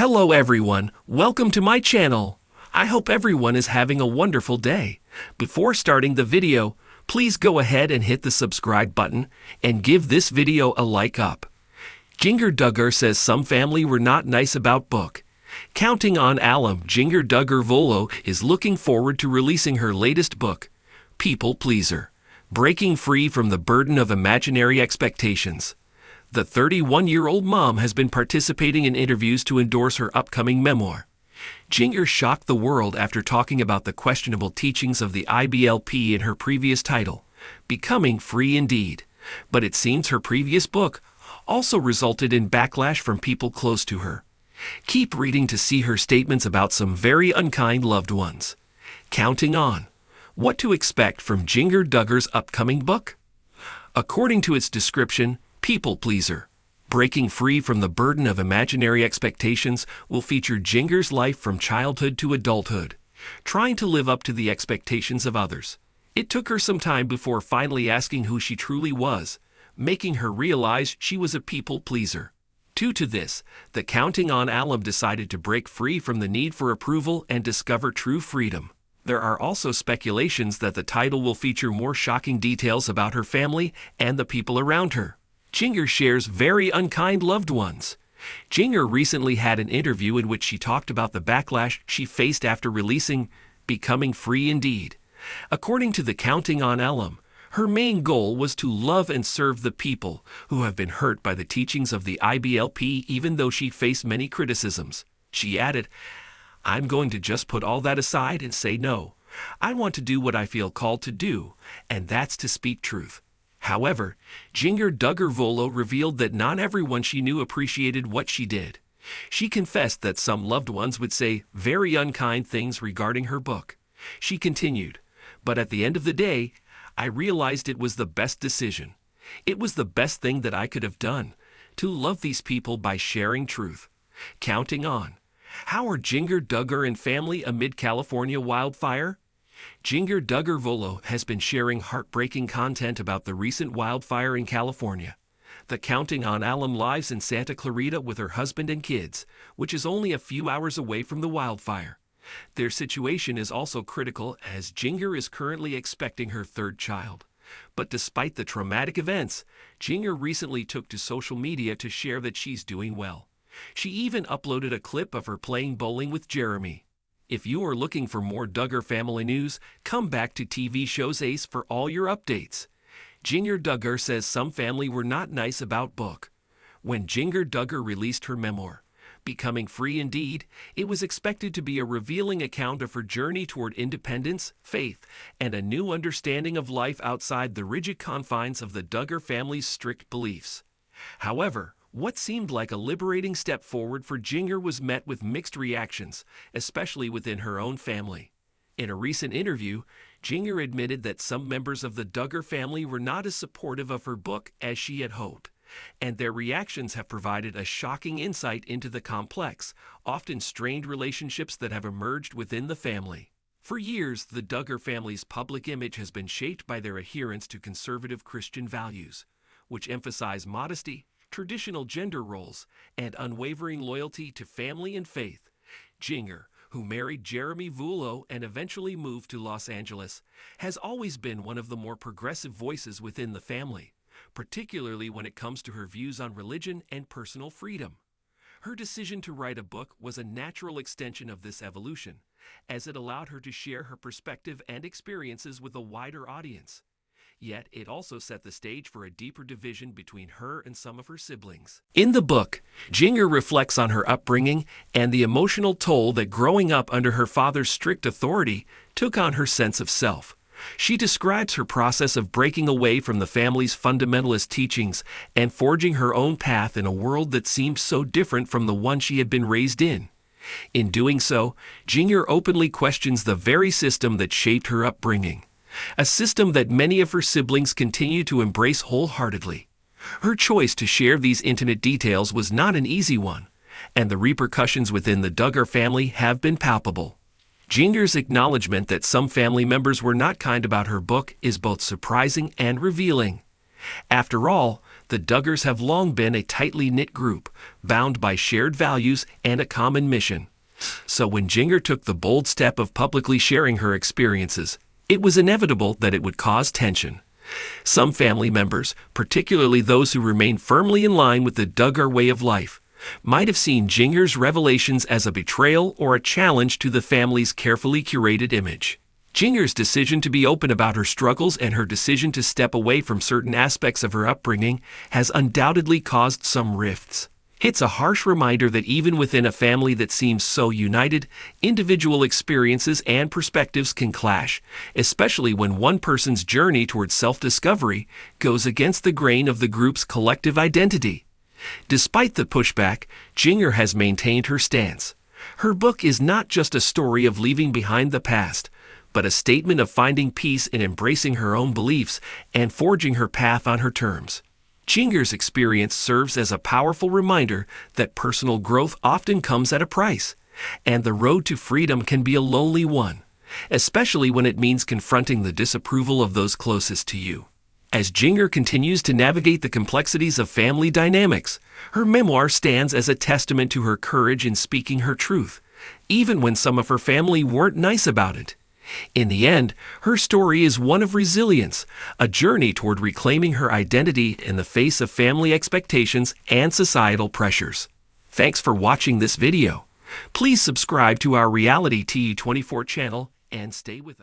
Hello everyone, welcome to my channel. I hope everyone is having a wonderful day. Before starting the video, please go ahead and hit the subscribe button and give this video a like up. Jinger Duggar says some family were not nice about book. Counting on alum, Jinger Duggar Volo is looking forward to releasing her latest book, People Pleaser, Breaking Free from the Burden of Imaginary Expectations. The 31-year-old mom has been participating in interviews to endorse her upcoming memoir. Jinger shocked the world after talking about the questionable teachings of the IBLP in her previous title, Becoming Free Indeed. But it seems her previous book also resulted in backlash from people close to her. Keep reading to see her statements about some very unkind loved ones. Counting on. What to expect from Jinger Duggar's upcoming book? According to its description, People Pleaser, Breaking Free from the Burden of Imaginary Expectations will feature Jinger's life from childhood to adulthood, trying to live up to the expectations of others. It took her some time before finally asking who she truly was, making her realize she was a people pleaser. Due to this, the Counting on alum decided to break free from the need for approval and discover true freedom. There are also speculations that the title will feature more shocking details about her family and the people around her. Jinger shares very unkind loved ones. Jinger recently had an interview in which she talked about the backlash she faced after releasing Becoming Free Indeed. According to the Counting on alum, her main goal was to love and serve the people who have been hurt by the teachings of the IBLP, even though she faced many criticisms. She added, "I'm going to just put all that aside and say no. I want to do what I feel called to do, and that's to speak truth." However, Jinger Duggar Volo revealed that not everyone she knew appreciated what she did. She confessed that some loved ones would say very unkind things regarding her book. She continued, "But at the end of the day, I realized it was the best decision. It was the best thing that I could have done, to love these people by sharing truth." Counting on. How are Jinger Duggar and family amid California wildfire? Jinger Duggar Volo has been sharing heartbreaking content about the recent wildfire in California. The Counting on alum lives in Santa Clarita with her husband and kids, which is only a few hours away from the wildfire. Their situation is also critical as Jinger is currently expecting her third child. But despite the traumatic events, Jinger recently took to social media to share that she's doing well. She even uploaded a clip of her playing bowling with Jeremy. If you are looking for more Duggar family news, come back to TV Shows Ace for all your updates. Jinger Duggar says some family were not nice about book. When Jinger Duggar released her memoir, Becoming Free Indeed, it was expected to be a revealing account of her journey toward independence, faith, and a new understanding of life outside the rigid confines of the Duggar family's strict beliefs. However, what seemed like a liberating step forward for Jinger was met with mixed reactions, especially within her own family. In a recent interview, Jinger admitted that some members of the Duggar family were not as supportive of her book as she had hoped, and their reactions have provided a shocking insight into the complex, often strained relationships that have emerged within the family. For years, the Duggar family's public image has been shaped by their adherence to conservative Christian values, which emphasize modesty, traditional gender roles, and unwavering loyalty to family and faith. Jinger, who married Jeremy Volo and eventually moved to Los Angeles, has always been one of the more progressive voices within the family, particularly when it comes to her views on religion and personal freedom. Her decision to write a book was a natural extension of this evolution, as it allowed her to share her perspective and experiences with a wider audience. Yet, it also set the stage for a deeper division between her and some of her siblings. In the book, Jinger reflects on her upbringing and the emotional toll that growing up under her father's strict authority took on her sense of self. She describes her process of breaking away from the family's fundamentalist teachings and forging her own path in a world that seemed so different from the one she had been raised in. In doing so, Jinger openly questions the very system that shaped her upbringing, a system that many of her siblings continue to embrace wholeheartedly. Her choice to share these intimate details was not an easy one, and the repercussions within the Duggar family have been palpable. Jinger's acknowledgement that some family members were not kind about her book is both surprising and revealing. After all, the Duggars have long been a tightly knit group, bound by shared values and a common mission. So when Jinger took the bold step of publicly sharing her experiences, it was inevitable that it would cause tension. Some family members, particularly those who remain firmly in line with the Duggar way of life, might have seen Jinger's revelations as a betrayal or a challenge to the family's carefully curated image. Jinger's decision to be open about her struggles and her decision to step away from certain aspects of her upbringing has undoubtedly caused some rifts. It's a harsh reminder that even within a family that seems so united, individual experiences and perspectives can clash, especially when one person's journey towards self-discovery goes against the grain of the group's collective identity. Despite the pushback, Jinger has maintained her stance. Her book is not just a story of leaving behind the past, but a statement of finding peace in embracing her own beliefs and forging her path on her terms. Jinger's experience serves as a powerful reminder that personal growth often comes at a price, and the road to freedom can be a lonely one, especially when it means confronting the disapproval of those closest to you. As Jinger continues to navigate the complexities of family dynamics, her memoir stands as a testament to her courage in speaking her truth, even when some of her family weren't nice about it. In the end, her story is one of resilience, a journey toward reclaiming her identity in the face of family expectations and societal pressures. Thanks for watching this video. Please subscribe to our Reality TV 24 channel and stay with us.